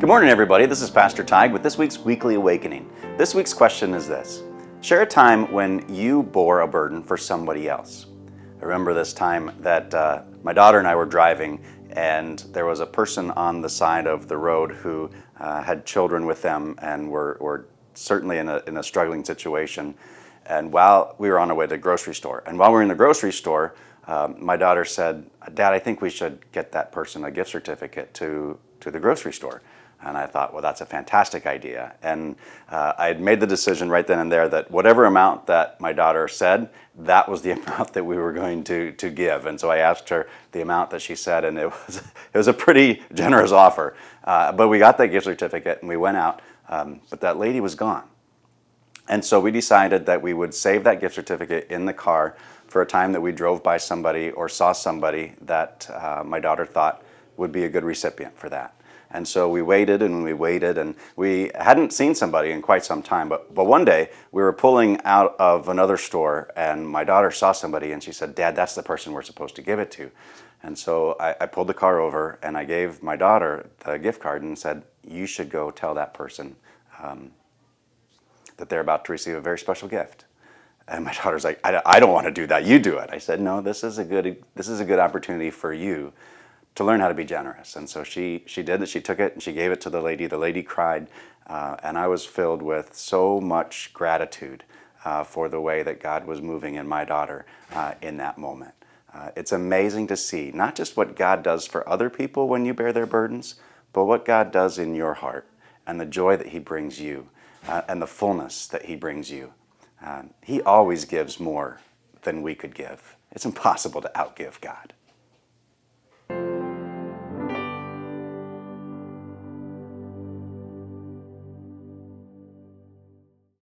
Good morning, everybody. This is Pastor Tige with this week's Weekly Awakening. This week's question is this: share a time when you bore a burden for somebody else. I remember this time that my daughter and I were driving, and there was a person on the side of the road who had children with them and were certainly in a struggling situation. And while we were on our way to the grocery store, and while we were in the grocery store, my daughter said, "Dad, I think we should get that person a gift certificate to the grocery store." And I thought, well, that's a fantastic idea. And I had made the decision right then and there that whatever amount that my daughter said, that was the amount that we were going to give. And so I asked her the amount that she said, and it was a pretty generous offer. But we got that gift certificate and we went out, but that lady was gone. And so we decided that we would save that gift certificate in the car for a time that we drove by somebody or saw somebody that my daughter thought would be a good recipient for that. And so we waited and we hadn't seen somebody in quite some time. But one day we were pulling out of another store and my daughter saw somebody and she said, "Dad, that's the person we're supposed to give it to." And so I pulled the car over and I gave my daughter the gift card and said, "You should go tell that person that they're about to receive a very special gift." And my daughter's like, I don't want to do that. You do it." I said, "No, this is a good opportunity for you to learn how to be generous." And so she did it. She took it and she gave it to the lady. The lady cried, and I was filled with so much gratitude for the way that God was moving in my daughter in that moment. It's amazing to see not just what God does for other people when you bear their burdens, but what God does in your heart and the joy that He brings you and the fullness that He brings you. He always gives more than we could give. It's impossible to outgive God.